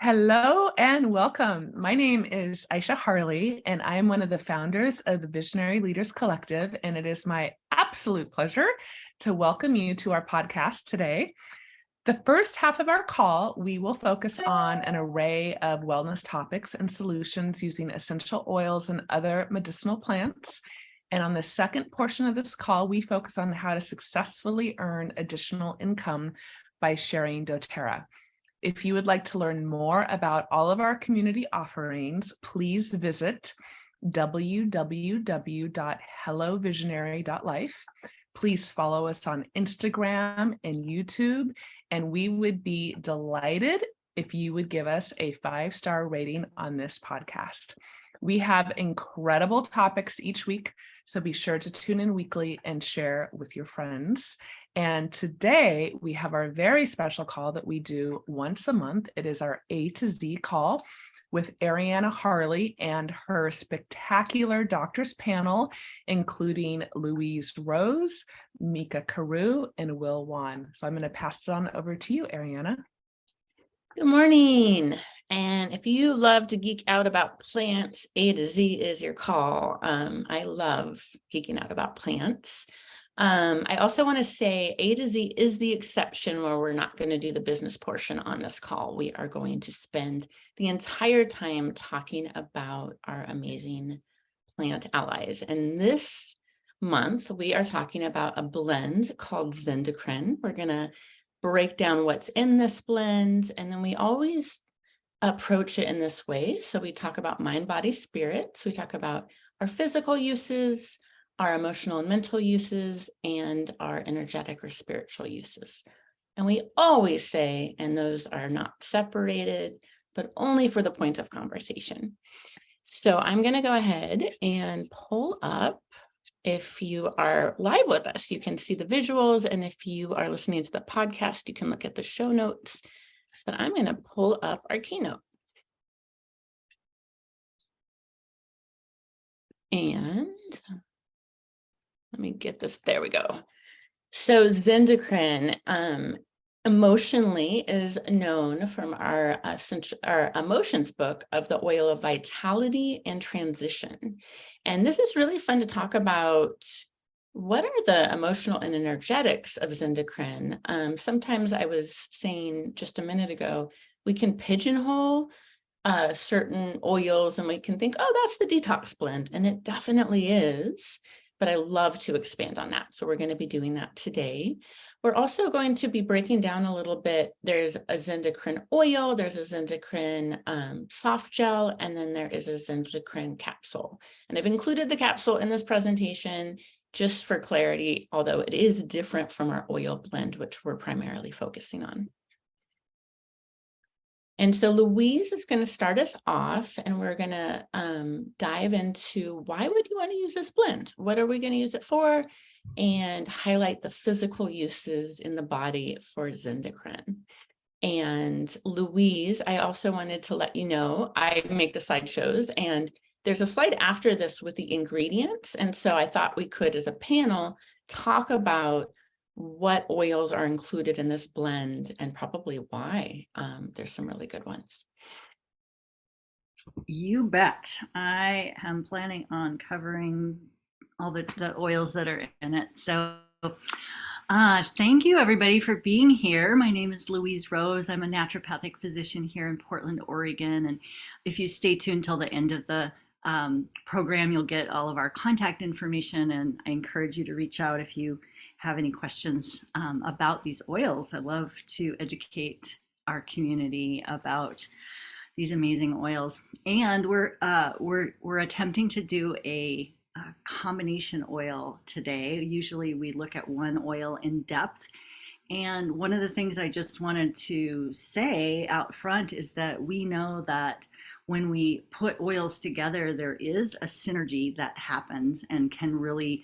Hello and welcome. My name is Aisha Harley, and I am one of the founders of the Visionary Leaders Collective, and it is my absolute pleasure to welcome you to our podcast today. The first half of our call, we will focus on an array of wellness topics and solutions using essential oils and other medicinal plants. And on the second portion of this call, we focus on how to successfully earn additional income by sharing doTERRA. If you would like to learn more about all of our community offerings, please visit www.hellovisionary.life. Please follow us on Instagram and YouTube, and we would be delighted if you would give us a 5-star rating on this podcast. We have incredible topics each week, so be sure to tune in weekly and share with your friends. And today we have our very special call that we do once a month. It is our A to Z call with Ariana Harley and her spectacular doctors panel, including Louise Rose, Mika Carew, and Will Wan. So I'm going to pass it on over to you, Ariana. Good morning. And if you love to geek out about plants, A to Z is your call. I love geeking out about plants. I also want to say A to Z is the exception where we're not going to do the business portion on this call. We are going to spend the entire time talking about our amazing plant allies. And this month, we are talking about a blend called Zendocrine. We're going to break down what's in this blend, and then we always approach it in this way. So we talk about mind, body, spirit. So we talk about our physical uses, our emotional and mental uses, and our energetic or spiritual uses. And we always say, and those are not separated, but only for the point of conversation. So I'm going to go ahead and pull up. If you are live with us, you can see the visuals. And if you are listening to the podcast, you can look at the show notes. But I'm going to pull up our keynote. And let me get this. There we go. So Zendocrine emotionally is known from our emotions book of the oil of vitality and transition. And this is really fun to talk about. What are the emotional and energetics of Zendocrine? Sometimes I was saying just a minute ago, we can pigeonhole certain oils and we can think, oh, that's the detox blend. And it definitely is. But I love to expand on that. So we're going to be doing that today. We're also going to be breaking down a little bit. There's a Zendocrine oil, there's a Zendocrine soft gel, and then there is a Zendocrine capsule. And I've included the capsule in this presentation just for clarity, although it is different from our oil blend, which we're primarily focusing on. And so Louise is going to start us off, and we're going to dive into why would you want to use this blend? What are we going to use it for? And highlight the physical uses in the body for Zendocrine. And Louise, I also wanted to let you know, I make the slideshows, and there's a slide after this with the ingredients. And so I thought we could, as a panel, talk about what oils are included in this blend and probably why. There's some really good ones. You bet. I am planning on covering all the oils that are in it. So thank you everybody for being here. My name is Louise Rose. I'm a naturopathic physician here in Portland, Oregon. And if you stay tuned till the end of the program, you'll get all of our contact information. And I encourage you to reach out if you have any questions about these oils. I love to educate our community about these amazing oils. And we're attempting to do a combination oil today. Usually we look at one oil in depth. And one of the things I just wanted to say out front is that we know that when we put oils together, there is a synergy that happens and can really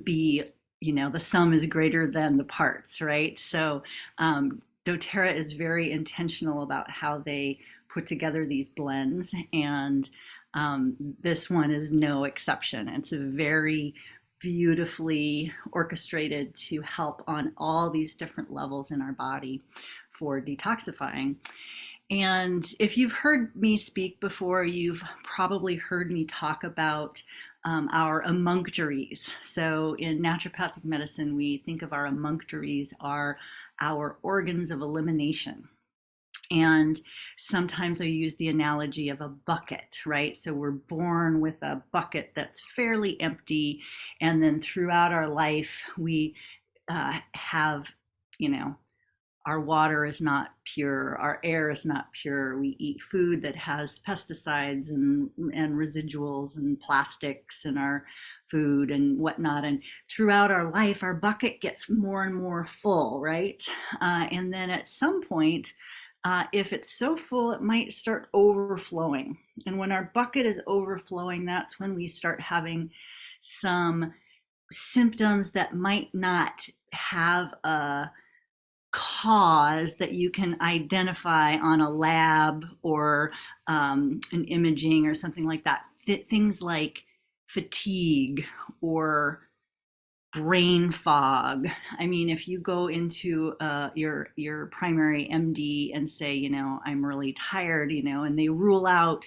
be, the sum is greater than the parts, right? So doTERRA is very intentional about how they put together these blends, and this one is no exception. It's a very beautifully orchestrated to help on all these different levels in our body for detoxifying. And if you've heard me speak before, you've probably heard me talk about our emunctories. So in naturopathic medicine, we think of our emunctories are our organs of elimination. And sometimes I use the analogy of a bucket, right? So we're born with a bucket that's fairly empty. And then throughout our life, we have, you know, our water is not pure, our air is not pure. We eat food that has pesticides and residuals and plastics in our food and whatnot. And throughout our life, our bucket gets more and more full, right? And then at some point, if it's so full, it might start overflowing. And when our bucket is overflowing, that's when we start having some symptoms that might not have a cause that you can identify on a lab or an imaging or something like that. Things like fatigue or brain fog. I mean, if you go into your primary MD and say, you know, I'm really tired, you know, and they rule out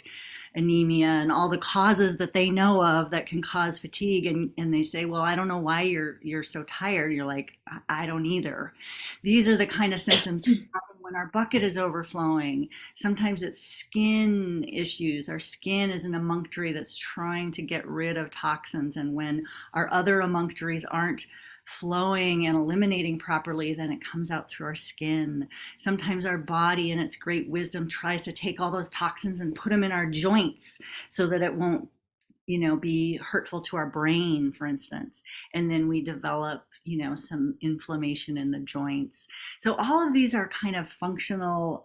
anemia and all the causes that they know of that can cause fatigue, and they say, well, I don't know why you're so tired. You're like, I don't either. These are the kind of symptoms that happen when our bucket is overflowing. Sometimes it's skin issues. Our skin is an emunctory that's trying to get rid of toxins, and when our other emunctories aren't flowing and eliminating properly, then it comes out through our skin. Sometimes our body in its great wisdom tries to take all those toxins and put them in our joints so that it won't, you know, be hurtful to our brain, for instance. And then we develop, you know, some inflammation in the joints. So all of these are kind of functional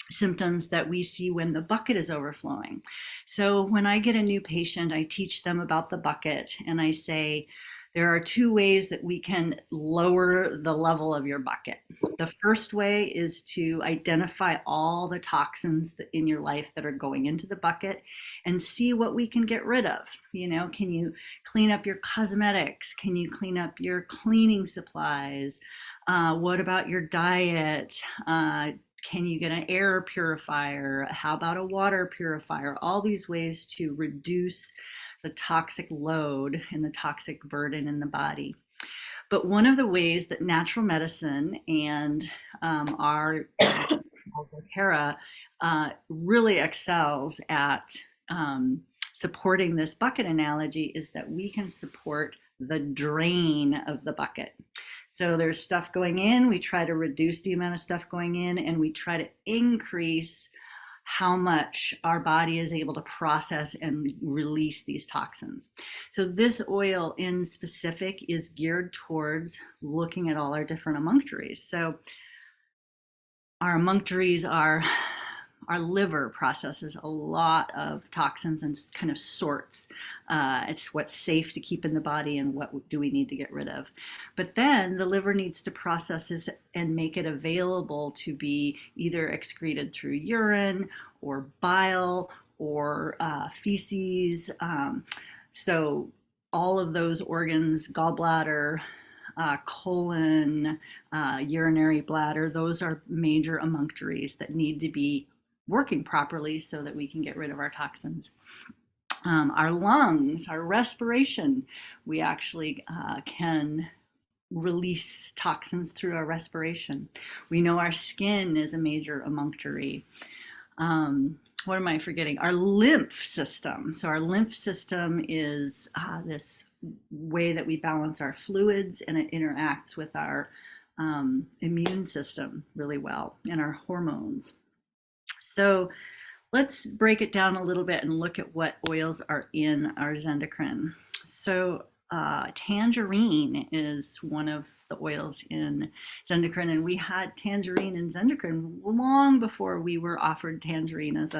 symptoms that we see when the bucket is overflowing. So when I get a new patient, I teach them about the bucket, and I say, there are two ways that we can lower the level of your bucket. The first way is to identify all the toxins in your life that are going into the bucket and see what we can get rid of. You know, can you clean up your cosmetics? Can you clean up your cleaning supplies? What about your diet? Can you get an air purifier? How about a water purifier? All these ways to reduce the toxic load and the toxic burden in the body. But one of the ways that natural medicine and our doTERRA really excels at supporting this bucket analogy is that we can support the drain of the bucket. So there's stuff going in, we try to reduce the amount of stuff going in, and we try to increase how much our body is able to process and release these toxins. So this oil in specific is geared towards looking at all our different emunctories. So our emunctories are, our liver processes a lot of toxins and kind of sorts. It's what's safe to keep in the body and what do we need to get rid of. But then the liver needs to process this and make it available to be either excreted through urine or bile or feces. So all of those organs, gallbladder, colon, urinary bladder, those are major emunctories that need to be working properly so that we can get rid of our toxins. Our lungs, our respiration, we actually can release toxins through our respiration. We know our skin is a major emunctory. What am I forgetting? Our lymph system. So our lymph system is this way that we balance our fluids, and it interacts with our immune system really well and our hormones. So let's break it down a little bit and look at what oils are in our Zendocrine. So tangerine is one of the oils in Zendocrine, and we had tangerine in Zendocrine long before we were offered tangerine as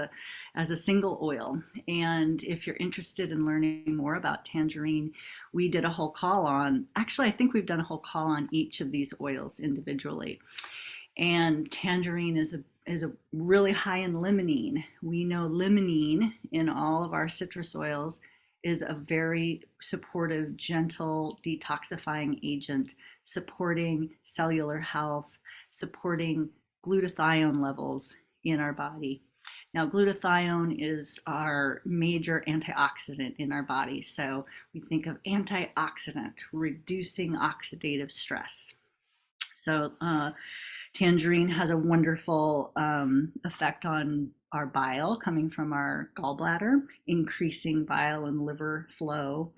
a single oil. And if you're interested in learning more about tangerine, we did a whole call on, actually I think we've done a whole call on each of these oils individually. And tangerine is a really high in limonene. We know limonene in all of our citrus oils is a very supportive, gentle detoxifying agent, supporting cellular health, supporting glutathione levels in our body. Now, glutathione is our major antioxidant in our body. So we think of antioxidant, reducing oxidative stress. So tangerine has a wonderful effect on our bile coming from our gallbladder, increasing bile and liver flow,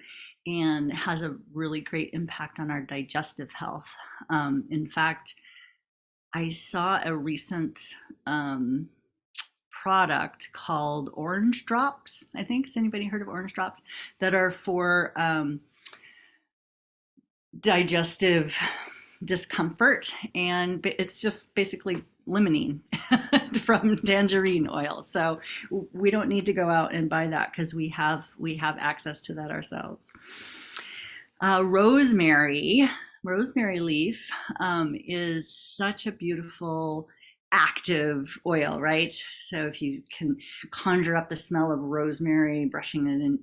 and has a really great impact on our digestive health. In fact, I saw a recent product called orange drops. I think, has anybody heard of orange drops? That are for digestive discomfort, and it's just basically limonene from tangerine oil. So we don't need to go out and buy that because we have access to that ourselves. Rosemary leaf is such a beautiful active oil, right? So if you can conjure up the smell of rosemary, brushing it in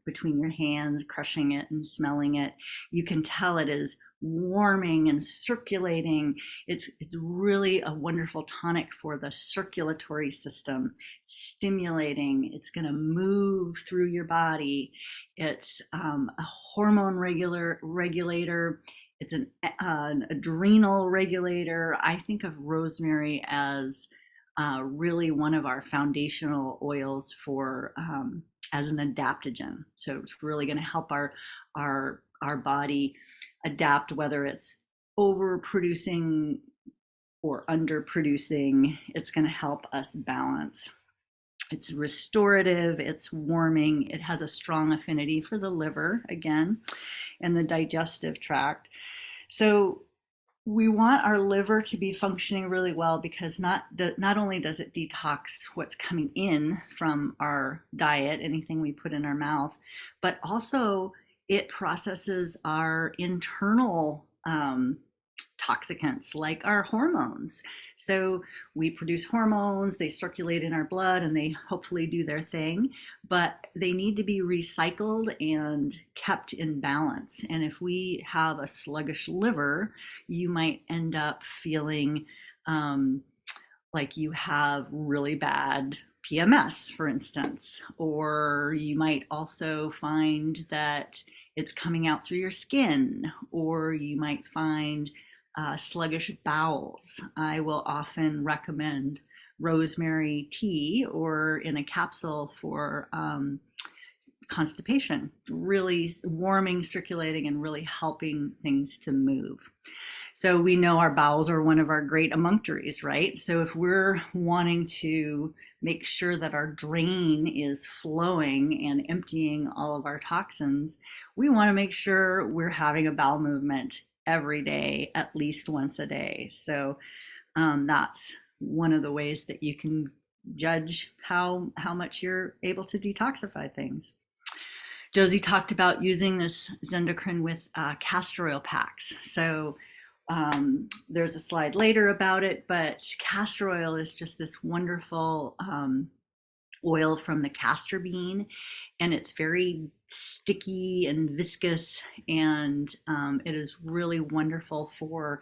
between your hands, crushing it and smelling it, you can tell it is warming and circulating. It's really a wonderful tonic for the circulatory system, stimulating. It's going to move through your body. It's a hormone regulator. It's an adrenal regulator. I think of rosemary as really one of our foundational oils for as an adaptogen. So it's really going to help our body adapt, whether it's overproducing or underproducing. It's going to help us balance. It's restorative, it's warming, it has a strong affinity for the liver, again, and the digestive tract. So we want our liver to be functioning really well, because not only does it detox what's coming in from our diet, anything we put in our mouth, but also it processes our internal toxicants, like our hormones. So we produce hormones, they circulate in our blood, and they hopefully do their thing, but they need to be recycled and kept in balance. And if we have a sluggish liver, you might end up feeling like you have really bad PMS, for instance, or you might also find that it's coming out through your skin, or you might find sluggish bowels. I will often recommend rosemary tea or in a capsule for constipation, really warming, circulating, and really helping things to move. So we know our bowels are one of our great emunctories, right? So if we're wanting to make sure that our drain is flowing and emptying all of our toxins, we want to make sure we're having a bowel movement every day, at least once a day. So that's one of the ways that you can judge how much you're able to detoxify things. Josie talked about using this Zendocrine with castor oil packs. So there's a slide later about it, but castor oil is just this wonderful oil from the castor bean, and it's very sticky and viscous, and it is really wonderful for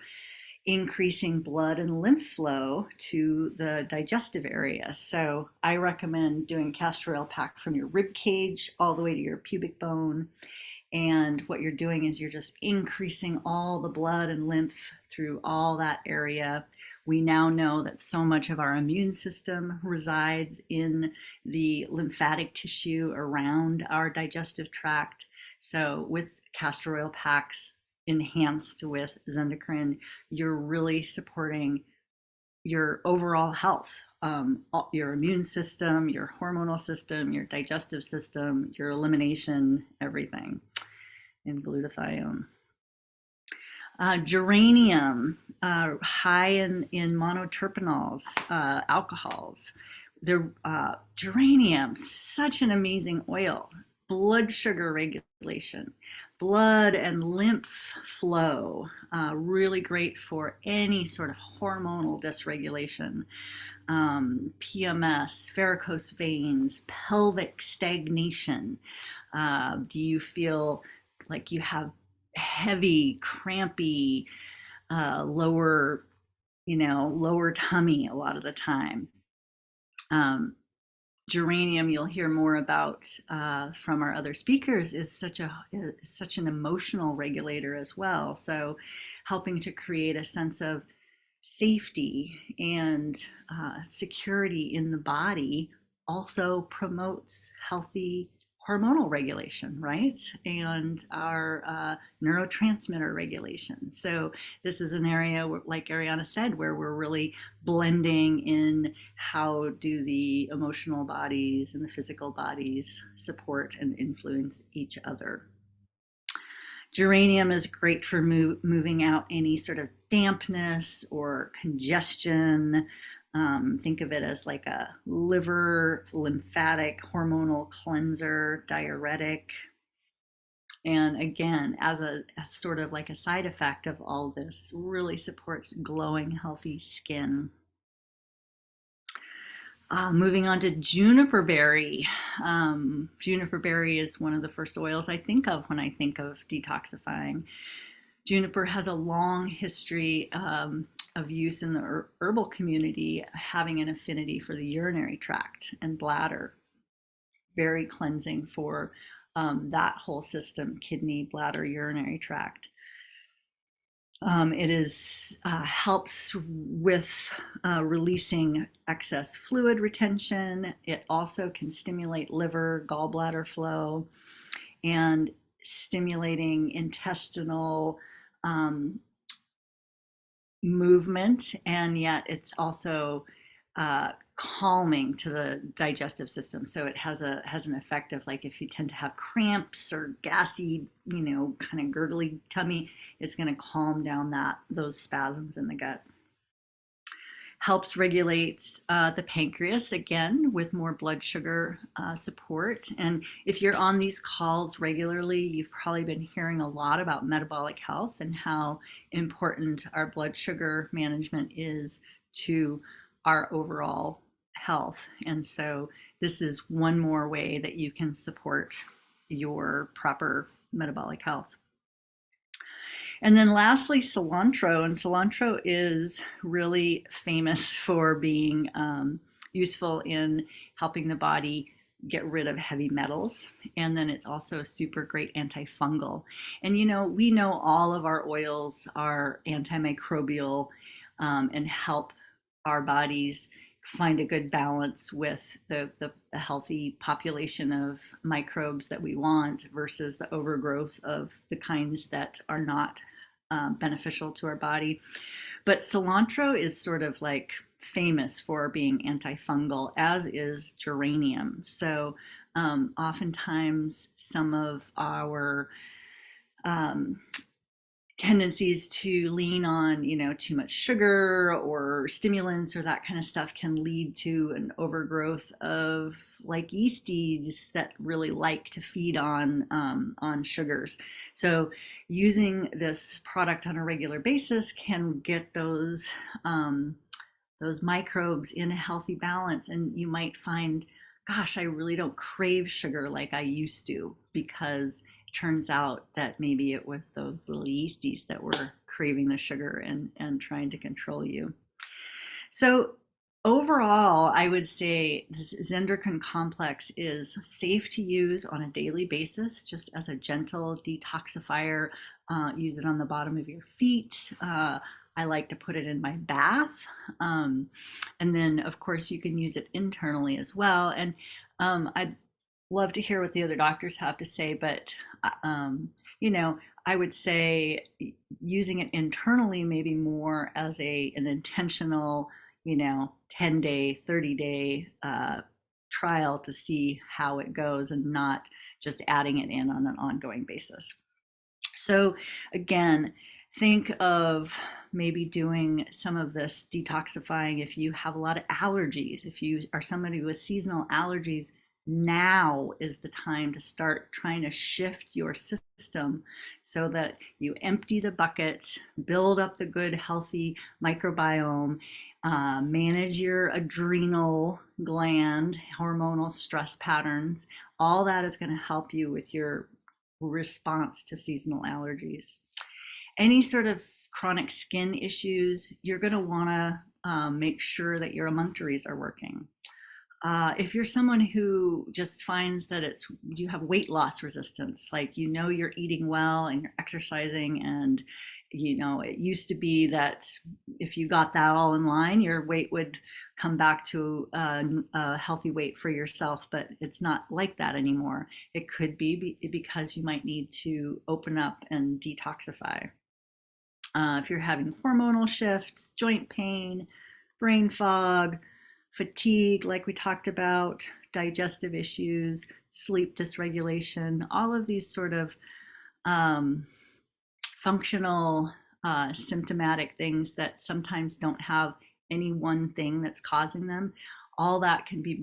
increasing blood and lymph flow to the digestive area. So I recommend doing castor oil pack from your rib cage all the way to your pubic bone. And what you're doing is you're just increasing all the blood and lymph through all that area. We now know that so much of our immune system resides in the lymphatic tissue around our digestive tract. So with castor oil packs enhanced with Zendocrine, you're really supporting your overall health, your immune system, your hormonal system, your digestive system, your elimination, everything, and glutathione. Geranium, high in monoterpenols, alcohols. Geranium, such an amazing oil. Blood sugar regulation, blood and lymph flow, really great for any sort of hormonal dysregulation. PMS, varicose veins, pelvic stagnation, Do you feel like you have heavy, crampy, lower, lower tummy a lot of the time? Geranium, you'll hear more about from our other speakers, is such an emotional regulator as well. So, helping to create a sense of safety and security in the body also promotes healthy hormonal regulation, right? And our neurotransmitter regulation. So this is an area, like Ariana said, where we're really blending in how do the emotional bodies and the physical bodies support and influence each other. Geranium is great for moving out any sort of dampness or congestion. Think of it as like a liver, lymphatic, hormonal cleanser, diuretic. And again, as sort of like a side effect of all this, really supports glowing, healthy skin. Moving on to juniper berry. Juniper berry is one of the first oils I think of when I think of detoxifying. Juniper has a long history of use in the herbal community, having an affinity for the urinary tract and bladder. Very cleansing for that whole system: kidney, bladder, urinary tract. It is helps with releasing excess fluid retention. It also can stimulate liver, gallbladder flow, and stimulating intestinal movement. And yet it's also calming to the digestive system. So it has an effect of, like, if you tend to have cramps or gassy, kind of gurgly tummy, it's going to calm down those spasms in the gut. Helps regulate the pancreas, again, with more blood sugar support. And if you're on these calls regularly, you've probably been hearing a lot about metabolic health and how important our blood sugar management is to our overall health. And so this is one more way that you can support your proper metabolic health. And then lastly, cilantro. And cilantro is really famous for being useful in helping the body get rid of heavy metals. And then it's also a super great antifungal. And we know all of our oils are antimicrobial and help our bodies find a good balance with the healthy population of microbes that we want versus the overgrowth of the kinds that are not beneficial to our body. But cilantro is sort of like famous for being antifungal, as is geranium. So oftentimes some of our tendencies to lean on, too much sugar or stimulants or that kind of stuff can lead to an overgrowth of, like, yeasties that really like to feed on sugars. So using this product on a regular basis can get those microbes in a healthy balance, and you might find, gosh, I really don't crave sugar like I used to, because turns out that maybe it was those little yeasties that were craving the sugar and trying to control you. So overall, I would say this Zendocrine complex is safe to use on a daily basis, just as a gentle detoxifier. Use it on the bottom of your feet. I like to put it in my bath. And then, of course, you can use it internally as well. And I'd love to hear what the other doctors have to say, but I would say using it internally maybe more as an intentional, 10-day, 30-day trial to see how it goes, and not just adding it in on an ongoing basis. So again, think of maybe doing some of this detoxifying if you have a lot of allergies. If you are somebody with seasonal allergies, now is the time to start trying to shift your system so that you empty the bucket, build up the good, healthy microbiome, manage your adrenal gland, hormonal stress patterns. All that is going to help you with your response to seasonal allergies. Any sort of chronic skin issues, you're going to want to make sure that your emunctories are working. If you're someone who just finds that you have weight loss resistance, like you're eating well and you're exercising, and it used to be that if you got that all in line, your weight would come back to a healthy weight for yourself, but it's not like that anymore. It could be because you might need to open up and detoxify. If you're having hormonal shifts, joint pain, brain fog, fatigue, like we talked about, digestive issues, sleep dysregulation, all of these sort of functional, symptomatic things that sometimes don't have any one thing that's causing them, all that can be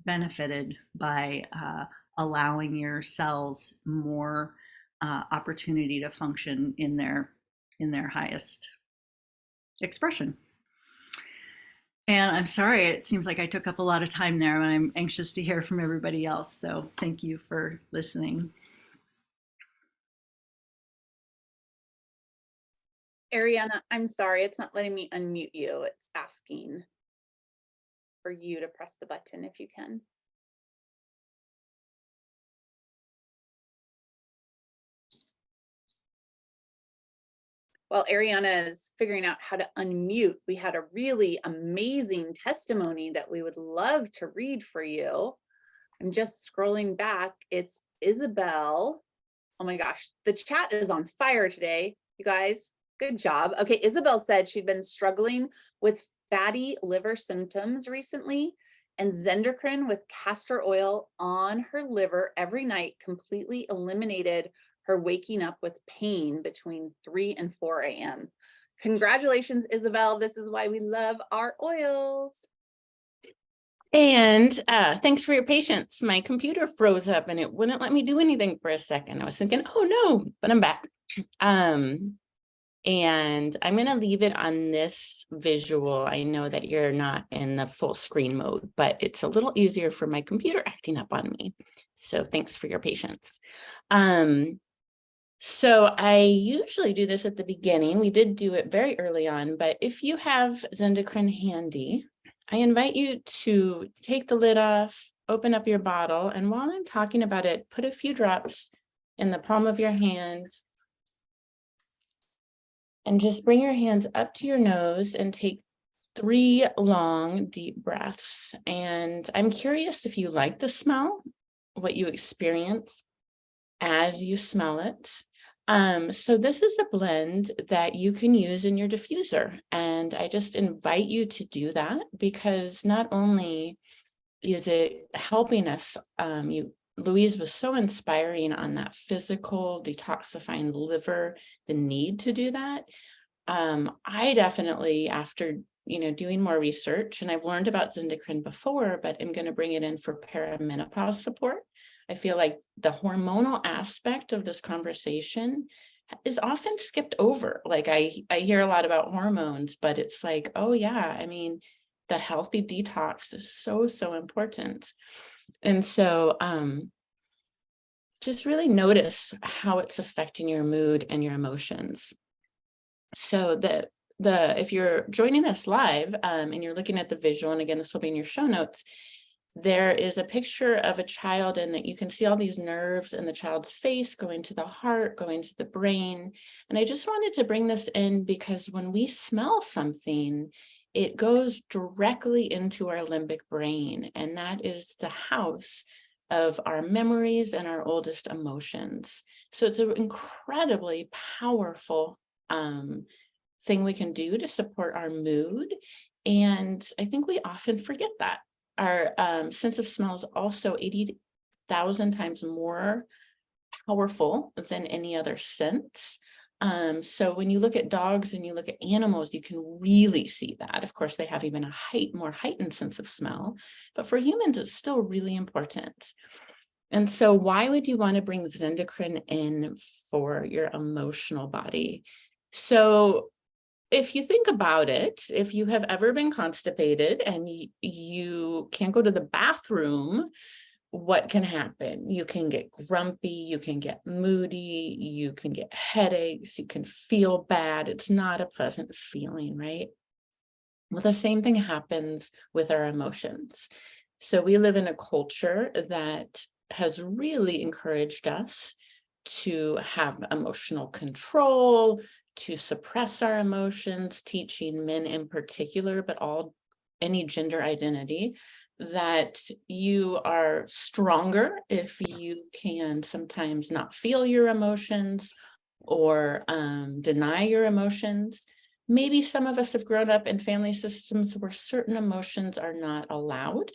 benefited by allowing your cells more opportunity to function in their highest expression. And I'm sorry, it seems like I took up a lot of time there, and I'm anxious to hear from everybody else. So thank you for listening. Ariana, I'm sorry, it's not letting me unmute you. It's asking for you to press the button if you can. While Ariana is figuring out how to unmute, we had a really amazing testimony that we would love to read for you. I'm just scrolling back. It's Isabel. Oh my gosh, the chat is on fire today, you guys. Good job. Okay, Isabel said she'd been struggling with fatty liver symptoms recently, and Zendocrine with castor oil on her liver every night completely eliminated her waking up with pain between 3 and 4 a.m. Congratulations, Isabel. This is why we love our oils. And thanks for your patience. My computer froze up and it wouldn't let me do anything for a second. I was thinking, oh no, but I'm back. And I'm going to leave it on this visual. I know that you're not in the full screen mode, but it's a little easier for my computer acting up on me. So thanks for your patience. So I usually do this at the beginning. We did do it very early on, but if you have Zendocrine handy, I invite you to take the lid off, open up your bottle, and while I'm talking about it, put a few drops in the palm of your hand and just bring your hands up to your nose and take 3 long, deep breaths. And I'm curious if you like the smell, what you experience as you smell it. So this is a blend that you can use in your diffuser. And I just invite you to do that because not only is it helping us, Louise was so inspiring on that physical detoxifying liver, the need to do that. I definitely, after doing more research, and I've learned about Zendocrine before, but I'm going to bring it in for perimenopause support. I feel like the hormonal aspect of this conversation is often skipped over. Like I hear a lot about hormones, but it's like, oh yeah, I mean, the healthy detox is so, so important. And so just really notice how it's affecting your mood and your emotions. So if you're joining us live and you're looking at the visual, and again, this will be in your show notes, there is a picture of a child and that you can see all these nerves in the child's face going to the heart, going to the brain. And I just wanted to bring this in because when we smell something, it goes directly into our limbic brain, and that is the house of our memories and our oldest emotions. So it's an incredibly powerful thing we can do to support our mood. And I think we often forget that. Our sense of smell is also 80,000 times more powerful than any other sense. So when you look at dogs and you look at animals, you can really see that. Of course, they have even a more heightened sense of smell, but for humans, it's still really important. And so why would you want to bring Zendocrine in for your emotional body? So if you think about it, if you have ever been constipated and you can't go to the bathroom, what can happen? You can get grumpy, you can get moody, you can get headaches, you can feel bad. It's not a pleasant feeling, right? Well, the same thing happens with our emotions. So we live in a culture that has really encouraged us to have emotional control, to suppress our emotions, teaching men in particular, but any gender identity, that you are stronger if you can sometimes not feel your emotions or deny your emotions. Maybe some of us have grown up in family systems where certain emotions are not allowed.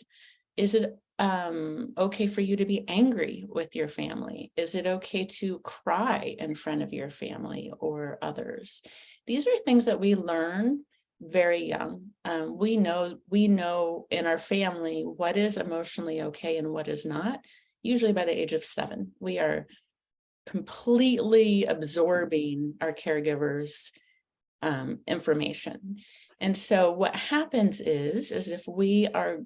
Is it okay for you to be angry with your family? Is it okay to cry in front of your family or others? These are things that we learn very young. We know in our family what is emotionally okay and what is not. Usually by the age of 7, we are completely absorbing our caregivers' information. And so what happens is if we are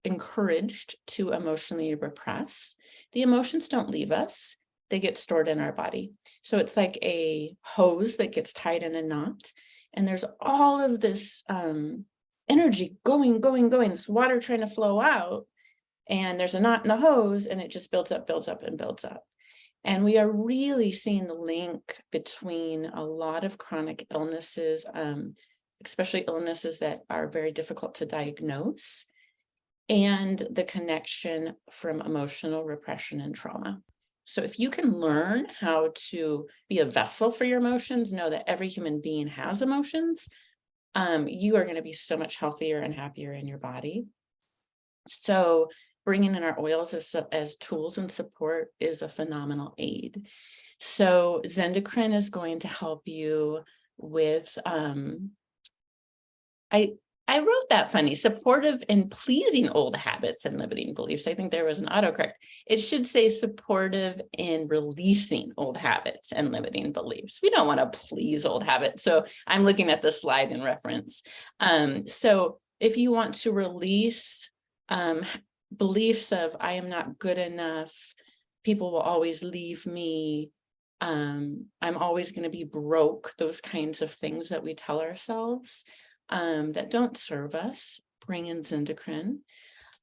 encouraged to emotionally repress, the emotions don't leave us, they get stored in our body. So it's like a hose that gets tied in a knot, and there's all of this energy going, this water trying to flow out, and there's a knot in the hose, and it just builds up. And we are really seeing the link between a lot of chronic illnesses, especially illnesses that are very difficult to diagnose, and the connection from emotional repression and trauma. So if you can learn how to be a vessel for your emotions, know that every human being has emotions, you are going to be so much healthier and happier in your body. So bringing in our oils as tools and support is a phenomenal aid. So Zendocrine is going to help you with, I wrote that funny, supportive and pleasing old habits and limiting beliefs. I think there was an autocorrect. It should say supportive in releasing old habits and limiting beliefs. We don't want to please old habits. So I'm looking at the slide in reference. So if you want to release beliefs of I am not good enough, people will always leave me, I'm always going to be broke, those kinds of things that we tell ourselves that don't serve us, bring in Zendocrine.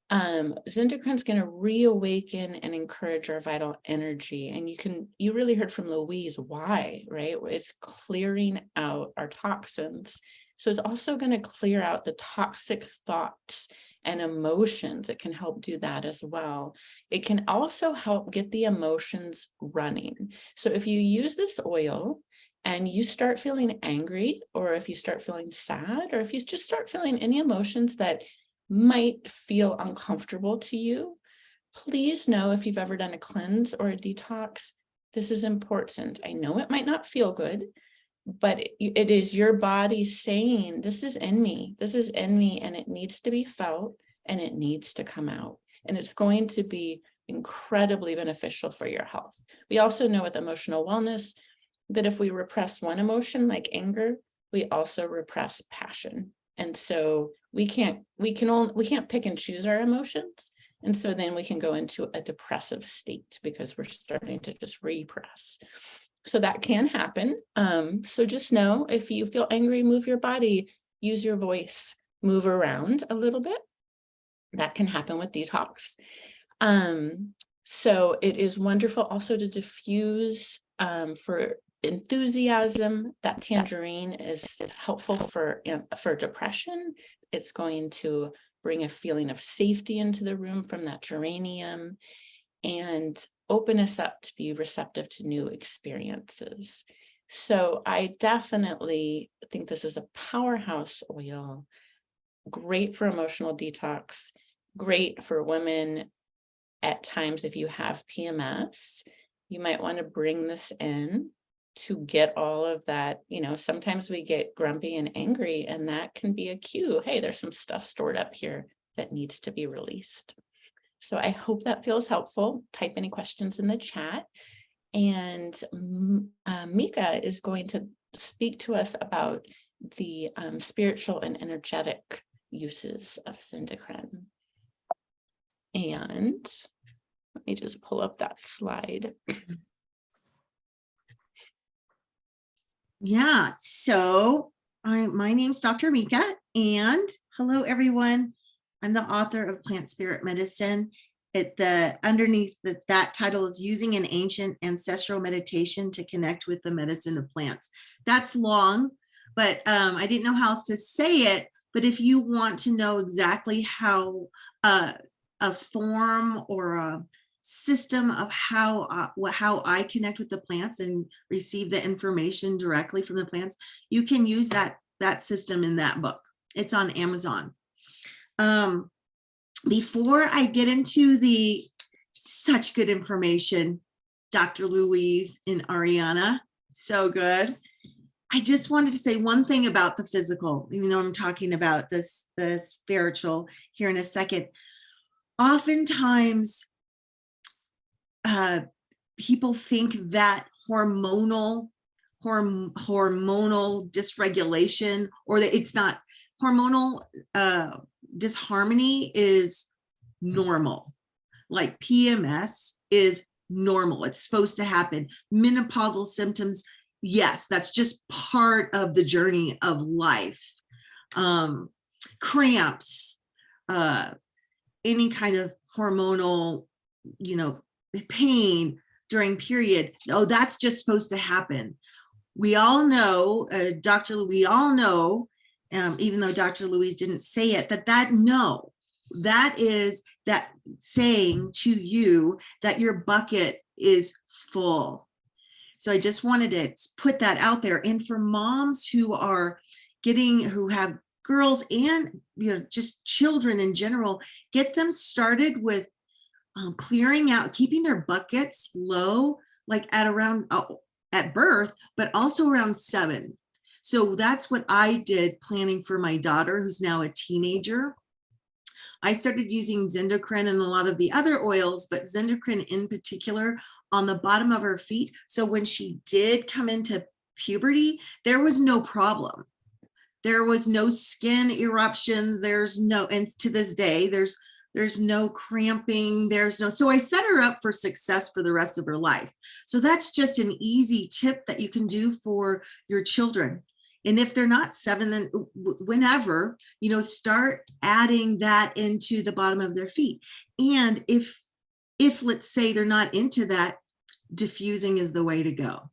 Zendocrine is going to reawaken and encourage our vital energy. And you really heard from Louise why, right? It's clearing out our toxins. So it's also going to clear out the toxic thoughts and emotions. It can help do that as well. It can also help get the emotions running. So if you use this oil and you start feeling angry, or if you start feeling sad, or if you just start feeling any emotions that might feel uncomfortable to you, please know if you've ever done a cleanse or a detox, this is important. I know it might not feel good, but it is your body saying, this is in me, and it needs to be felt, and it needs to come out. And it's going to be incredibly beneficial for your health. We also know with emotional wellness that if we repress one emotion like anger, we also repress passion. And so we can't pick and choose our emotions. And so then we can go into a depressive state because we're starting to just repress. So that can happen. So just know if you feel angry, move your body, use your voice, move around a little bit. That can happen with detox. So it is wonderful also to diffuse for enthusiasm. That tangerine is helpful for depression. It's going to bring a feeling of safety into the room from that geranium and open us up to be receptive to new experiences. So I definitely think this is a powerhouse oil, great for emotional detox, great for women at times if you have PMS. You might want to bring this in to get all of that. Sometimes we get grumpy and angry, and that can be a cue. Hey, there's some stuff stored up here that needs to be released. So I hope that feels helpful. Type any questions in the chat. And Mika is going to speak to us about the spiritual and energetic uses of Zendocrine. And let me just pull up that slide. Yeah, so my name's Dr. Mika, and hello everyone. I'm the author of Plant Spirit Medicine. Underneath that title is Using an Ancient Ancestral Meditation to Connect with the Medicine of Plants. That's long, but I didn't know how else to say it. But if you want to know exactly how a form or a system of how I connect with the plants and receive the information directly from the plants, you can use that system in that book. It's on Amazon. Before I get into the such good information, Dr. Louise and Ariana, so good. I just wanted to say one thing about the physical, even though I'm talking about the spiritual here in a second. Oftentimes, people think that hormonal dysregulation, or that it's not hormonal disharmony is normal. Like PMS is normal. It's supposed to happen. Menopausal symptoms, yes, that's just part of the journey of life. Cramps, any kind of hormonal, pain during period. Oh, that's just supposed to happen. We all know, we all know, even though Dr. Louise didn't say it, that is that saying to you that your bucket is full. So I just wanted to put that out there. And for moms who have girls and just children in general, get them started with clearing out, keeping their buckets low, like at birth, but also around 7. So that's what I did planning for my daughter, who's now a teenager. I started using Zendocrine and a lot of the other oils, but Zendocrine in particular on the bottom of her feet. So when she did come into puberty, there was no problem. There was no skin eruptions. And to this day, there's no cramping. So I set her up for success for the rest of her life. So that's just an easy tip that you can do for your children. And if they're not 7, then whenever, start adding that into the bottom of their feet. And if let's say they're not into that, diffusing is the way to go.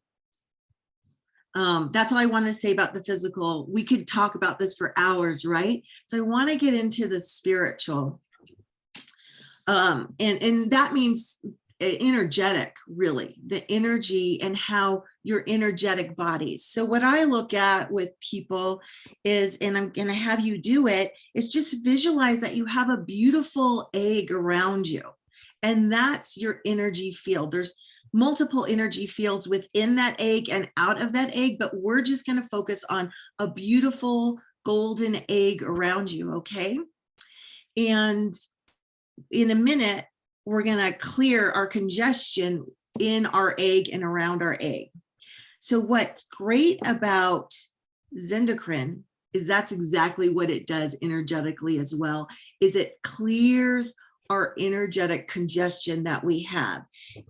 That's all I want to say about the physical. We could talk about this for hours, right? So I want to get into the spiritual. And that means energetic, really, the energy and how your energetic bodies. So what I look at with people is, and I'm going to have you do it, is just visualize that you have a beautiful egg around you. And that's your energy field. There's multiple energy fields within that egg and out of that egg, but we're just going to focus on a beautiful golden egg around you, okay? And in a minute, we're going to clear our congestion in our egg and around our egg. So what's great about Zendocrine is that's exactly what it does energetically as well, is it clears our energetic congestion that we have.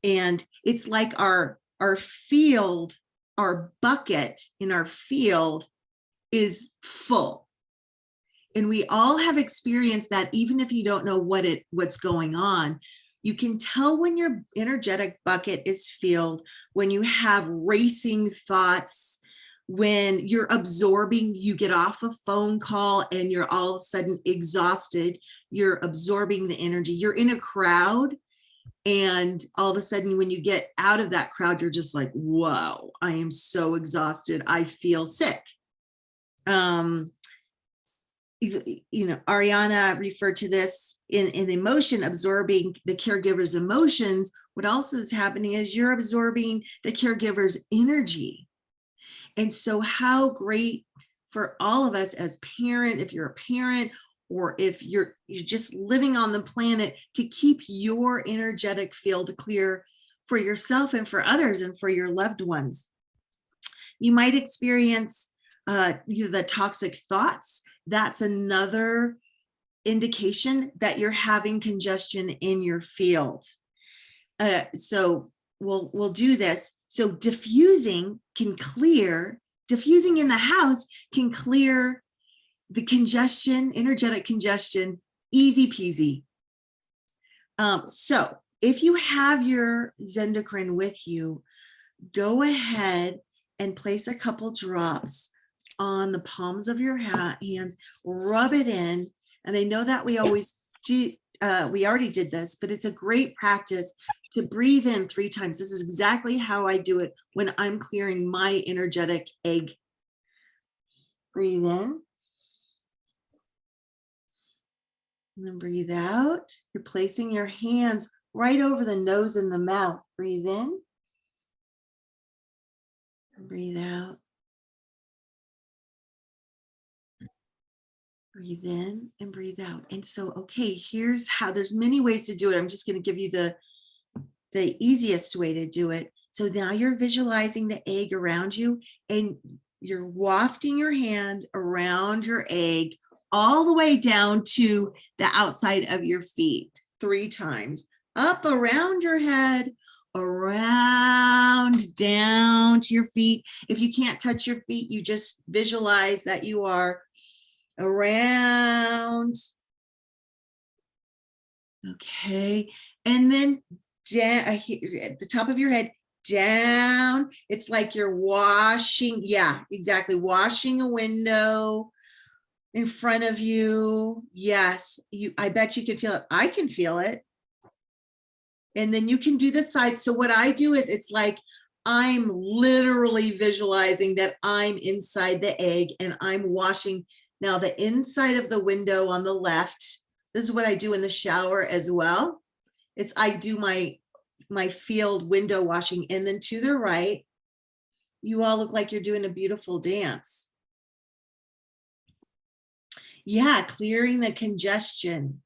And it's like our field, our bucket in our field is full. And we all have experienced that, even if you don't know what's going on. You can tell when your energetic bucket is filled, when you have racing thoughts, when you're absorbing, you get off a phone call and you're all of a sudden exhausted, you're absorbing the energy, you're in a crowd, and all of a sudden when you get out of that crowd, you're just like, whoa, I am so exhausted, I feel sick. Ariana referred to this in emotion, absorbing the caregiver's emotions. What also is happening is you're absorbing the caregiver's energy. And so how great for all of us as parent, if you're a parent, or if you're just living on the planet, to keep your energetic field clear for yourself and for others and for your loved ones. You might experience the toxic thoughts, that's another indication that you're having congestion in your field. So we'll do this. So diffusing in the house can clear the congestion, energetic congestion, easy peasy. So if you have your Zendocrine with you, go ahead and place a couple drops on the palms of your hands, rub it in. And I know that we always do, we already did this, but it's a great practice to breathe in 3 times. This is exactly how I do it when I'm clearing my energetic egg. Breathe in. And then breathe out. You're placing your hands right over the nose and the mouth. Breathe in. And breathe out. Breathe in and breathe out. And so, okay, here's how, there's many ways to do it. I'm just going to give you the easiest way to do it. So now you're visualizing the egg around you and you're wafting your hand around your egg all the way down to the outside of your feet 3 times. Up around your head, around, down to your feet. If you can't touch your feet, you just visualize that you are around. Okay. And then down at the top of your head, down. It's like you're washing. Yeah, exactly. Washing a window in front of you. Yes. I bet you can feel it. I can feel it. And then you can do the sides. So what I do is it's like I'm literally visualizing that I'm inside the egg and I'm washing now the inside of the window on the left. This is what I do in the shower as well. It's I do my field window washing, and then to the right, you all look like you're doing a beautiful dance. Yeah, clearing the congestion.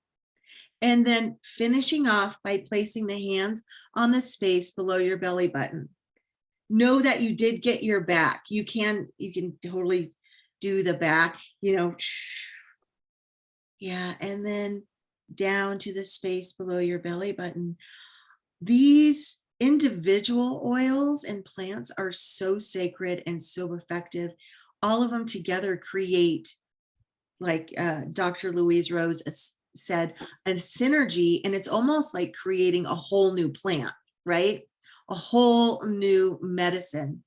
And then finishing off by placing the hands on the space below your belly button. Know that you did get your back. You can totally do the back, you know. Yeah, and then down to the space below your belly button. These individual oils and plants are so sacred and so effective. All of them together create, like Dr. Louise Rose said, a synergy, and it's almost like creating a whole new plant, right? A whole new medicine.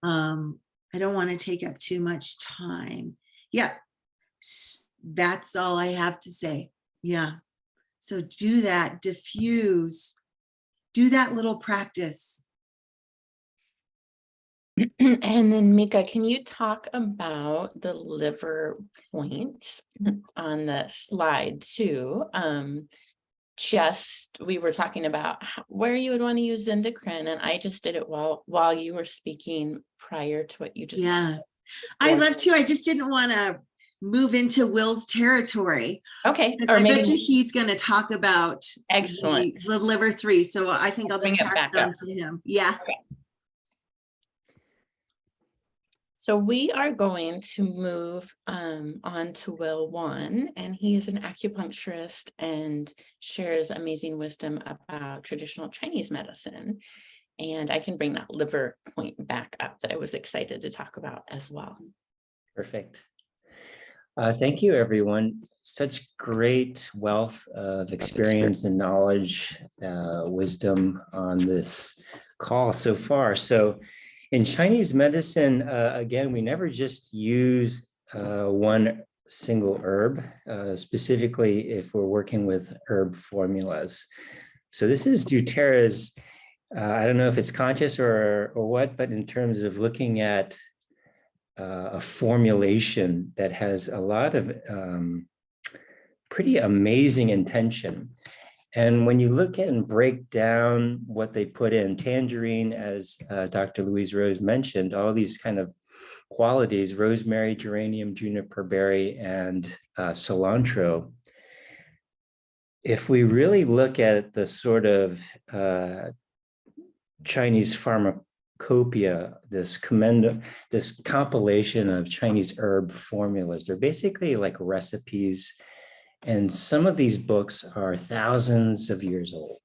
I don't want to take up too much time. Yeah, that's all I have to say. Yeah. So do that, diffuse, do that little practice. And then Mika, can you talk about the liver points on the slide too? We were talking about where you would want to use Zendocrine, and I just did it while you were speaking prior to what you just Yeah, said. I love to. I just didn't want to move into Will's territory. Okay, or I bet you he's going to talk about excellent the liver 3. So I think I'll just pass it on to him. Yeah. Okay. So we are going to move on to Will 1, and he is an acupuncturist and shares amazing wisdom about traditional Chinese medicine. And I can bring that liver point back up that I was excited to talk about as well. Perfect. Thank you, everyone. Such great wealth of experience and knowledge, wisdom on this call so far. So in Chinese medicine, again, we never just use one single herb, specifically if we're working with herb formulas. So this is doTERRA's, I don't know if it's conscious or what, but in terms of looking at a formulation that has a lot of pretty amazing intention. And when you look at and break down what they put in, tangerine, as Dr. Louise Rose mentioned, all these kind of qualities, rosemary, geranium, juniper berry, and cilantro. If we really look at the sort of Chinese cornucopia, this compilation of Chinese herb formulas. They're basically like recipes. And some of these books are thousands of years old.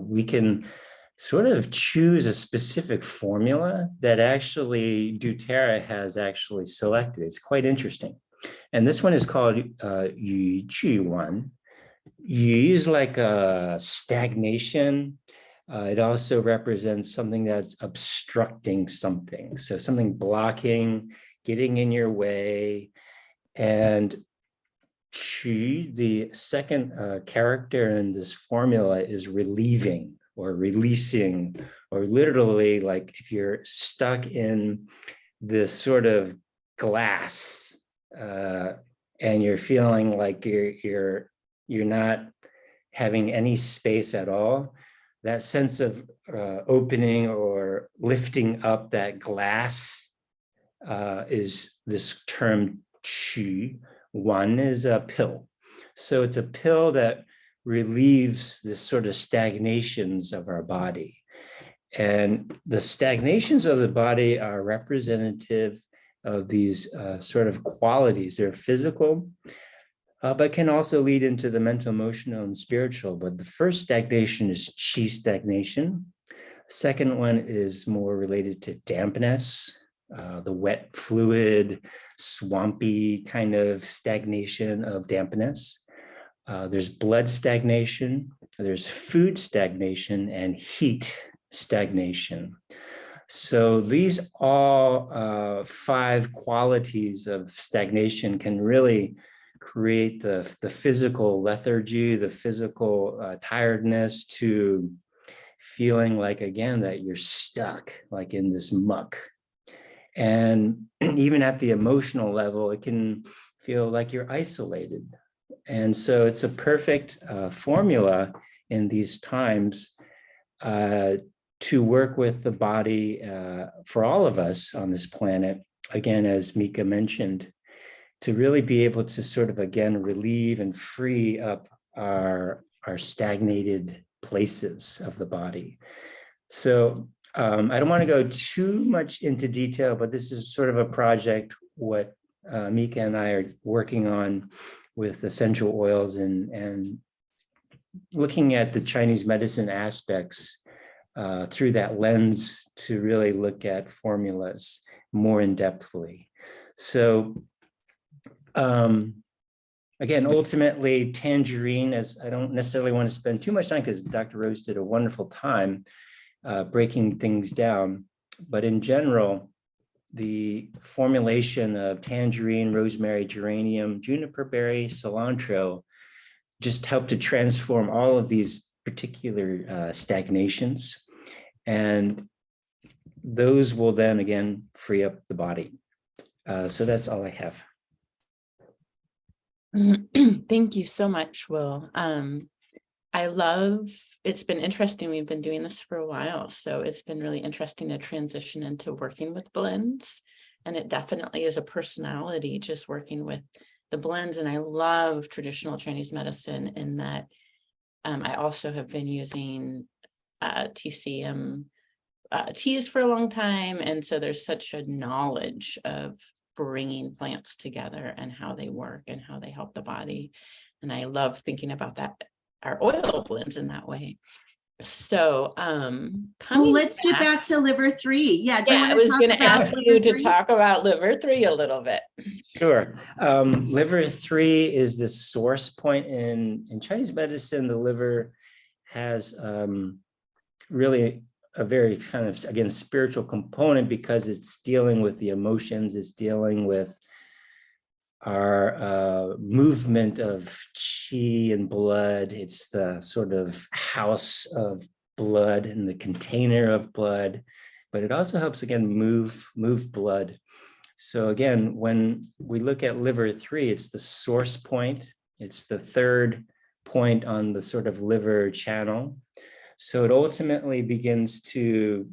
We can sort of choose a specific formula that actually doTERRA has actually selected. It's quite interesting. And this one is called Yu Qu Wan. Yu is like a stagnation. It also represents something that's obstructing something. So something blocking, getting in your way. And Qu, the second character in this formula, is relieving or releasing, or literally like if you're stuck in this sort of glass and you're feeling like you're not having any space at all, that sense of opening or lifting up that glass is this term Qu. One is a pill. So it's a pill that relieves this sort of stagnations of our body. And the stagnations of the body are representative of these sort of qualities. They're physical, but can also lead into the mental, emotional, and spiritual. But the first stagnation is qi stagnation. Second one is more related to dampness, the wet fluid, swampy kind of stagnation of dampness. There's blood stagnation, there's food stagnation, and heat stagnation. So these all 5 qualities of stagnation can really create the physical lethargy, the physical tiredness, to feeling like, again, that you're stuck like in this muck. And even at the emotional level, it can feel like you're isolated. And so it's a perfect formula in these times to work with the body for all of us on this planet. Again, as Mika mentioned, to really be able to sort of, again, relieve and free up our stagnated places of the body. So I don't want to go too much into detail, but this is sort of a project what Mika and I are working on with essential oils and looking at the Chinese medicine aspects through that lens to really look at formulas more in-depthly. So again, ultimately, tangerine, as I don't necessarily want to spend too much time because Dr. Rose did a wonderful time breaking things down. But in general, the formulation of tangerine, rosemary, geranium, juniper berry, cilantro just help to transform all of these particular stagnations. And those will then again free up the body. So that's all I have. Thank you so much, Will. It's been interesting. We've been doing this for a while, so it's been really interesting to transition into working with blends. And it definitely is a personality just working with the blends. And I love traditional Chinese medicine in that I also have been using TCM teas for a long time. And so there's such a knowledge of bringing plants together and how they work and how they help the body. And I love thinking about that, our oil blends in that way. So let's get back to liver 3. Yeah, do you want I was to going to ask you to 3? talk about liver 3 a little bit. Sure. Liver 3 is the source point in Chinese medicine. The liver has really a very kind of, again, spiritual component because it's dealing with the emotions, it's dealing with our movement of qi and blood. It's the sort of house of blood and the container of blood, but it also helps, again, move blood. So again, when we look at liver 3, it's the source point. It's the third point on the sort of liver channel. So it ultimately begins to,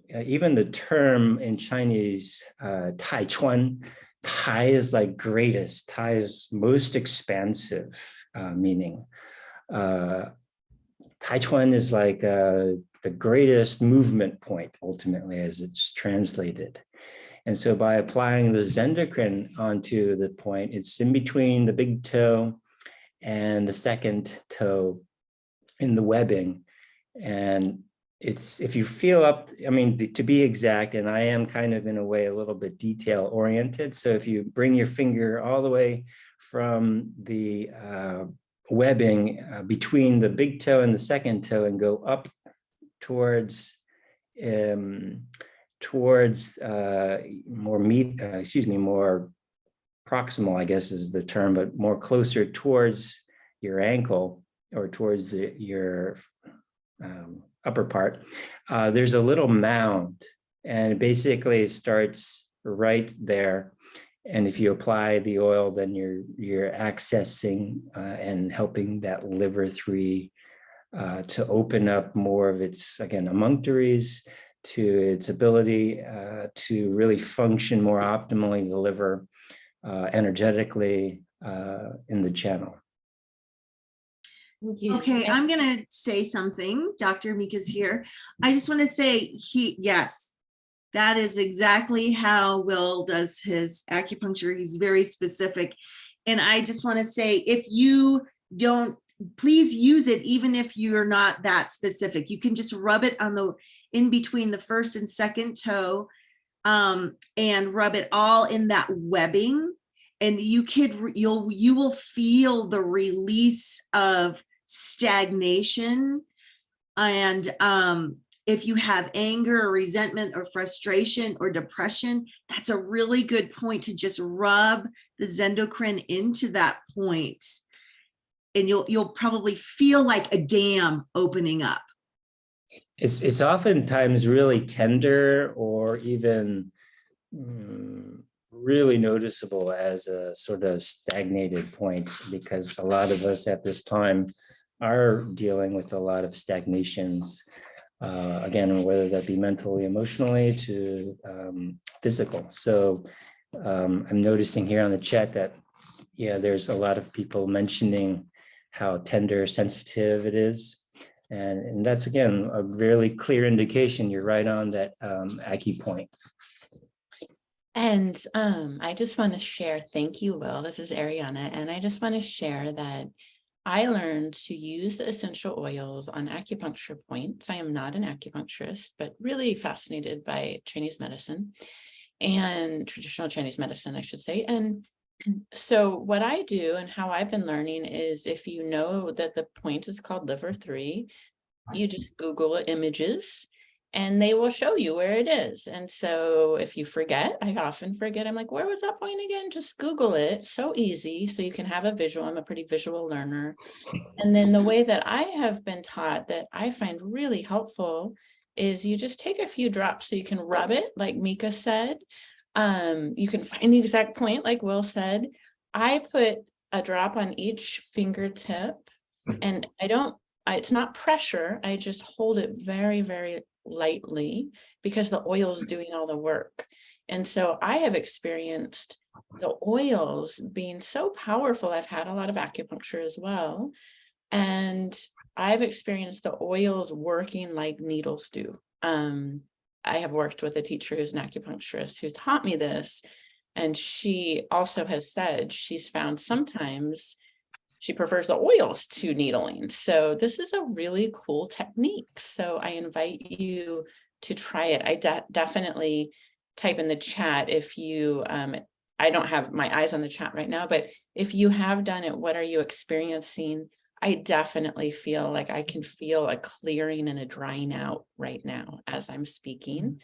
even the term in Chinese, Tai Chuan, Tai is like greatest, Tai is most expansive meaning. Taichuan is like the greatest movement point, ultimately, as it's translated. And so by applying the Zendocrine onto the point, it's in between the big toe and the second toe in the webbing. And it's, if you feel up, I mean, to be exact, and I am kind of in a way a little bit detail oriented. So if you bring your finger all the way from the webbing between the big toe and the second toe and go up towards more proximal, I guess is the term, but more closer towards your ankle or towards your upper part, there's a little mound, and basically it starts right there. And if you apply the oil, then you're accessing and helping that liver 3 to open up more of its, again, emunctories, to its ability to really function more optimally, the liver energetically in the channel. Okay, I'm going to say something. Dr. Mika's here. I just want to say yes, that is exactly how Will does his acupuncture. He's very specific. And I just want to say, if you don't, please use it, even if you're not that specific. You can just rub it on the, in between the first and second toe, and rub it all in that webbing. And you will feel the release of stagnation. And if you have anger or resentment or frustration or depression, that's a really good point to just rub the Zendocrine into that point. And you'll probably feel like a dam opening up. It's oftentimes really tender or even really noticeable as a sort of stagnated point, because a lot of us at this time are dealing with a lot of stagnations, again, whether that be mentally, emotionally, to physical. So I'm noticing here on the chat that, yeah, there's a lot of people mentioning how tender, sensitive it is. And that's, again, a really clear indication you're right on that acupoint. And I just want to share, thank you, Will. This is Ariana. And I just want to share that I learned to use the essential oils on acupuncture points. I am not an acupuncturist, but really fascinated by Chinese medicine and traditional Chinese medicine, I should say. And so what I do and how I've been learning is, if you know that the point is called liver 3, you just Google images and they will show you where it is. And so if you forget, I often forget, I'm like, where was that point again? Just Google it. So easy. So you can have a visual. I'm a pretty visual learner. And then the way that I have been taught that I find really helpful is you just take a few drops so you can rub it, like Mika said. You can find the exact point, like Will said. I put a drop on each fingertip, and it's not pressure. I just hold it very, very lightly, because the oil is doing all the work. And so I have experienced the oils being so powerful. I've had a lot of acupuncture as well. And I've experienced the oils working like needles do. I have worked with a teacher who's an acupuncturist who's taught me this. And she also has said she's found sometimes she prefers the oils to needling. So this is a really cool technique. So I invite you to try it. I definitely type in the chat if you, I don't have my eyes on the chat right now, but if you have done it, what are you experiencing? I definitely feel like I can feel a clearing and a drying out right now as I'm speaking.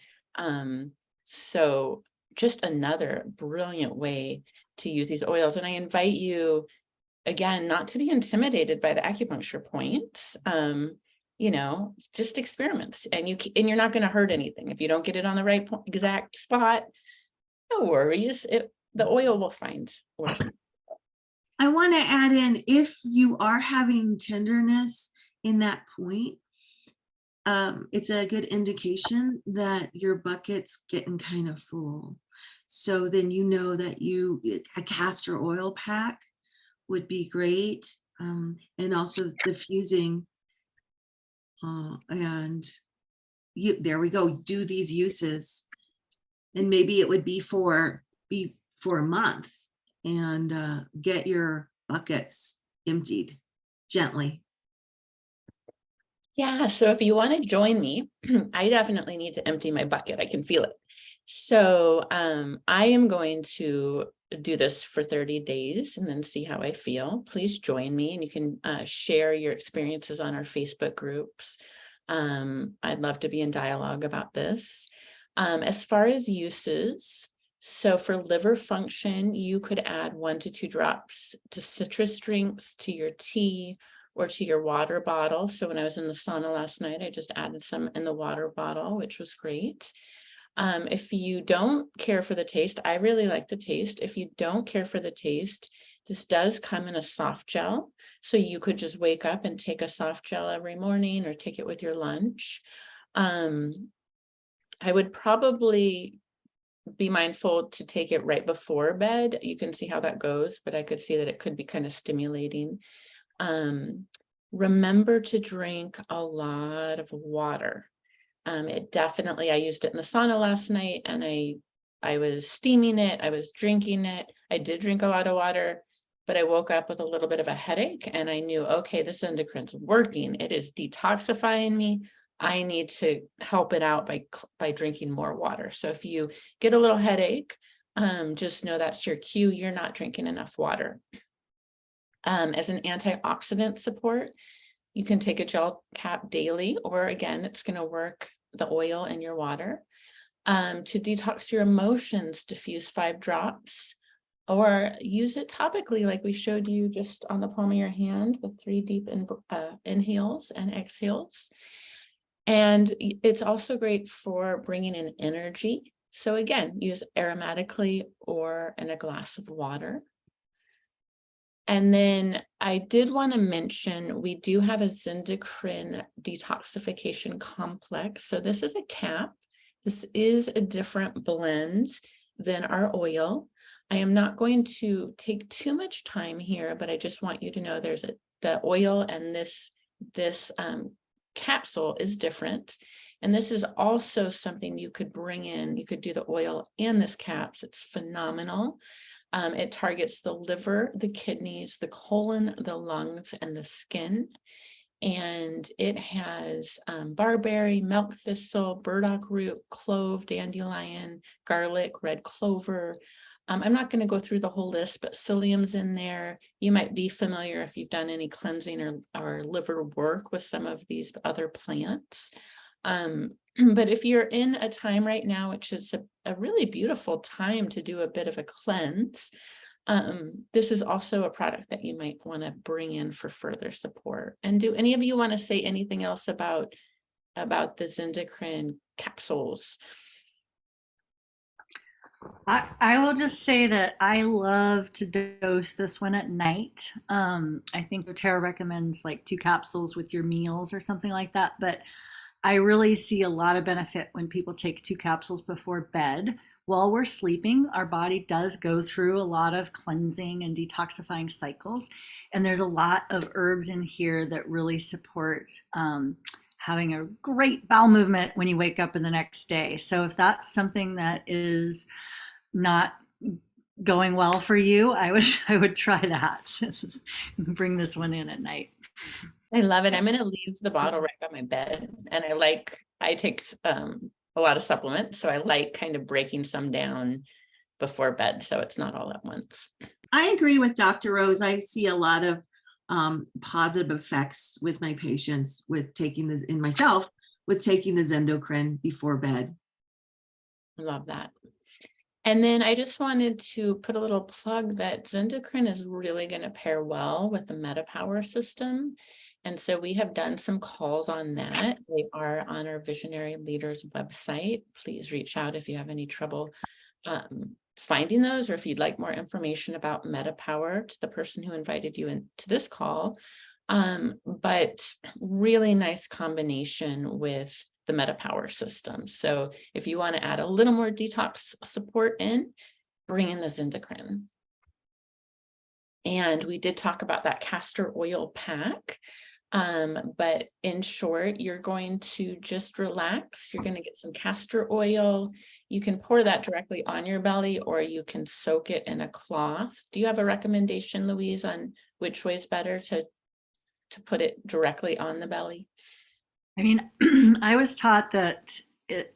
So just another brilliant way to use these oils. And I invite you, again, not to be intimidated by the acupuncture points. You know, just experiments, and you're not going to hurt anything. If you don't get it on the right exact spot, no worries. The oil will find working. I want to add in, if you are having tenderness in that point, it's a good indication that your bucket's getting kind of full. So then you know that a castor oil pack would be great. And also diffusing And there we go, do these uses. And maybe it would be for a month, and get your buckets emptied gently. Yeah, so if you want to join me, I definitely need to empty my bucket. I can feel it. So I am going to do this for 30 days and then see how I feel. Please join me, and you can share your experiences on our Facebook groups. I'd love to be in dialogue about this. As far as uses, so for liver function, you could add 1 to 2 drops to citrus drinks, to your tea, or to your water bottle. So when I was in the sauna last night, I just added some in the water bottle, which was great. If you don't care for the taste, I really like the taste. If you don't care for the taste, this does come in a soft gel. So you could just wake up and take a soft gel every morning, or take it with your lunch. I would probably be mindful to take it right before bed. You can see how that goes, but I could see that it could be kind of stimulating. Remember to drink a lot of water. It definitely, I used it in the sauna last night, and I was steaming it, I was drinking it. I did drink a lot of water, but I woke up with a little bit of a headache, and I knew, okay, this endocrine's working. It is detoxifying me. I need to help it out by drinking more water. So if you get a little headache, just know that's your cue. You're not drinking enough water. As an antioxidant support, you can take a gel cap daily, or again, it's going to work the oil in your water. To detox your emotions, diffuse 5 drops, or use it topically like we showed you just on the palm of your hand with 3 deep inhales and exhales. And it's also great for bringing in energy. So again, use aromatically or in a glass of water. And then I did want to mention, we do have a Zendocrine Detoxification Complex. So this is a cap. This is a different blend than our oil. I am not going to take too much time here, but I just want you to know there's the oil, and this capsule is different. And this is also something you could bring in. You could do the oil and this caps. It's phenomenal. It targets the liver, the kidneys, the colon, the lungs, and the skin. And it has barberry, milk thistle, burdock root, clove, dandelion, garlic, red clover. I'm not going to go through the whole list, but psyllium's in there. You might be familiar if you've done any cleansing or liver work with some of these other plants. But if you're in a time right now, which is a really beautiful time to do a bit of a cleanse, this is also a product that you might want to bring in for further support. And do any of you want to say anything else about the Zendocrine capsules? I will just say that I love to dose this one at night. I think doTERRA recommends like 2 capsules with your meals or something like that, but I really see a lot of benefit when people take 2 capsules before bed. While we're sleeping, our body does go through a lot of cleansing and detoxifying cycles, and there's a lot of herbs in here that really support having a great bowel movement when you wake up in the next day. So if that's something that is not going well for you, I would try that. Bring this one in at night. I love it. I'm going to leave the bottle right by my bed. And I take a lot of supplements. So I like kind of breaking some down before bed, so it's not all at once. I agree with Dr. Rose. I see a lot of positive effects with my patients with taking this, in myself, with taking the Zendocrine before bed. Love that. And then I just wanted to put a little plug that Zendocrine is really going to pair well with the MetaPower system. And so we have done some calls on that. They are on our Visionary Leaders website. Please reach out if you have any trouble finding those, or if you'd like more information about MetaPower to the person who invited you into this call. But really nice combination with the MetaPower system. So if you want to add a little more detox support in, bring in the Zendocrine. And we did talk about that castor oil pack. But in short, you're going to just relax. You're going to get some castor oil. You can pour that directly on your belly, or you can soak it in a cloth. Do you have a recommendation, Louise, on which way is better to put it directly on the belly? I mean, I was taught that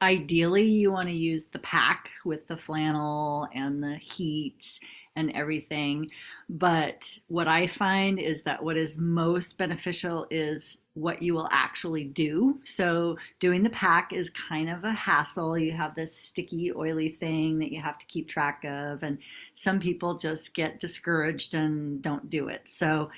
ideally you want to use the pack with the flannel and the heat and everything. But what I find is that what is most beneficial is what you will actually do. So doing the pack is kind of a hassle. You have this sticky, oily thing that you have to keep track of. And some people just get discouraged and don't do it. So,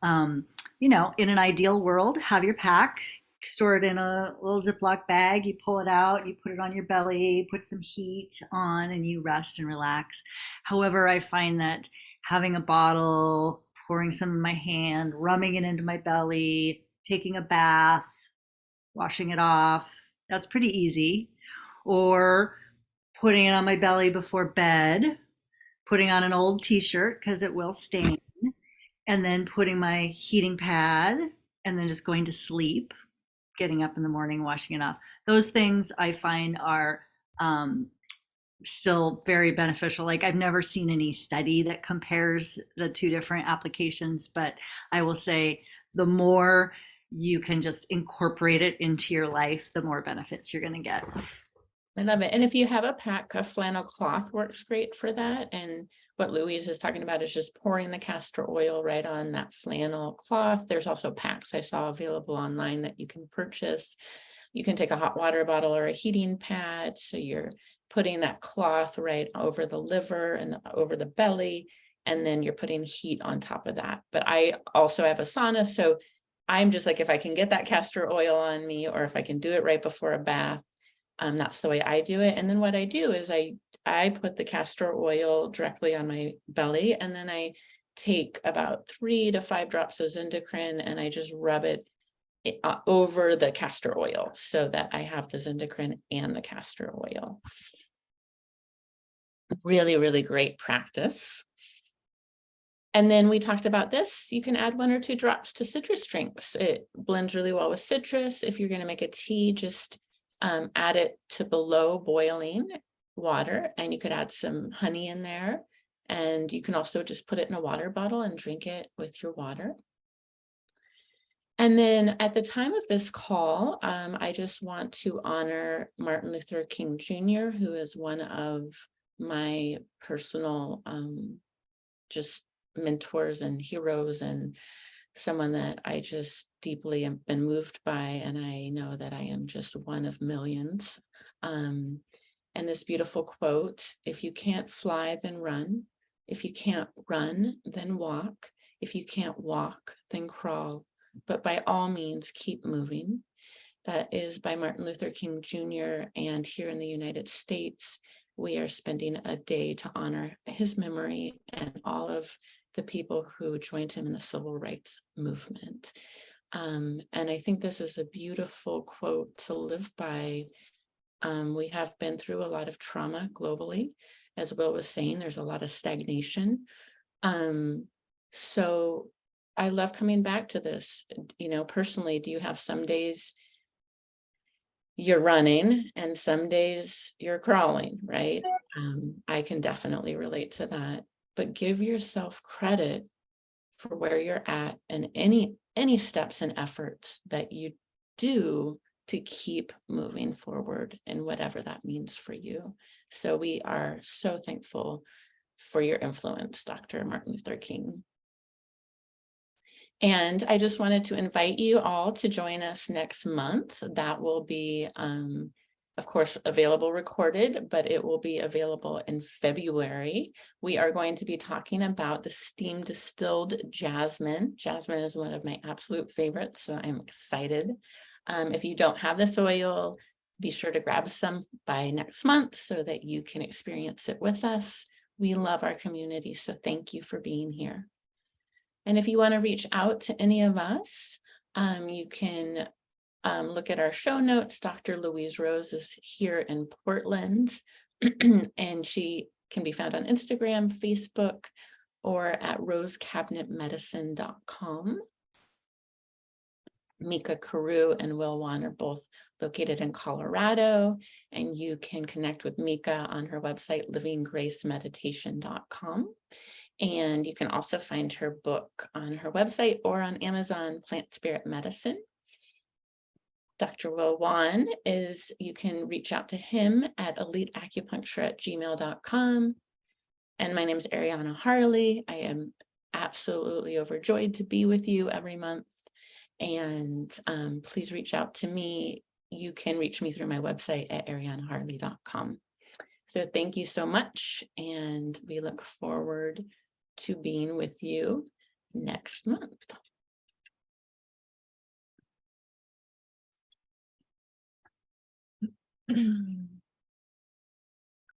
in an ideal world, have your pack, store it in a little Ziploc bag, you pull it out, you put it on your belly, put some heat on, and you rest and relax. However, I find that having a bottle, pouring some in my hand, rubbing it into my belly, taking a bath, washing it off, that's pretty easy. Or putting it on my belly before bed, putting on an old t-shirt because it will stain, and then putting my heating pad, and then just going to sleep, getting up in the morning, washing it off. Those things I find are still very beneficial. Like, I've never seen any study that compares the two different applications, but I will say the more you can just incorporate it into your life, the more benefits you're going to get. I love it. And if you have a pack, a flannel cloth works great for that. And what Louise is talking about is just pouring the castor oil right on that flannel cloth. There's also packs I saw available online that you can purchase. You can take a hot water bottle or a heating pad. So you're putting that cloth right over the liver and over the belly, and then you're putting heat on top of that. But I also have a sauna. So I'm just like, if I can get that castor oil on me, or if I can do it right before a bath, that's the way I do it. And then what I do is I put the castor oil directly on my belly, and then I take about 3 to 5 drops of Zendocrine, and I just rub it over the castor oil so that I have the Zendocrine and the castor oil. Really, really great practice. And then we talked about this. You can add 1 or 2 drops to citrus drinks. It blends really well with citrus. If you're going to make a tea, just add it to below boiling water, and you could add some honey in there. And you can also just put it in a water bottle and drink it with your water. And then at the time of this call, I just want to honor Martin Luther King Jr., who is one of my personal just mentors and heroes, and someone that I just deeply have been moved by, and I know that I am just one of millions. And this beautiful quote: if you can't fly, then run. If you can't run, then walk. If you can't walk, then crawl. But by all means, keep moving. That is by Martin Luther King Jr. And here in the United States, we are spending a day to honor his memory and all of the people who joined him in the civil rights movement. And I think this is a beautiful quote to live by. We have been through a lot of trauma globally. As Will was saying, there's a lot of stagnation. So I love coming back to this. Personally, do you have some days you're running and some days you're crawling, right? I can definitely relate to that. But give yourself credit for where you're at and any steps and efforts that you do to keep moving forward, and whatever that means for you. So we are so thankful for your influence, Dr. Martin Luther King. And I just wanted to invite you all to join us next month. That will be, of course, available recorded, but it will be available in February. We are going to be talking about the steam distilled jasmine. Jasmine is one of my absolute favorites, so I'm excited. If you don't have this oil, be sure to grab some by next month so that you can experience it with us. We love our community, so thank you for being here. And if you want to reach out to any of us, you can look at our show notes. Dr. Louise Rose is here in Portland, and she can be found on Instagram, Facebook, or at rosecabinetmedicine.com. Mika Carew and Will Wan are both located in Colorado, and you can connect with Mika on her website, livinggracemeditation.com. And you can also find her book on her website or on Amazon, Plant Spirit Medicine. Dr. Will Wan you can reach out to him at eliteacupuncture@gmail.com. And my name is Ariana Harley. I am absolutely overjoyed to be with you every month. And please reach out to me. You can reach me through my website at arianaharley.com. So thank you so much. And we look forward to being with you next month.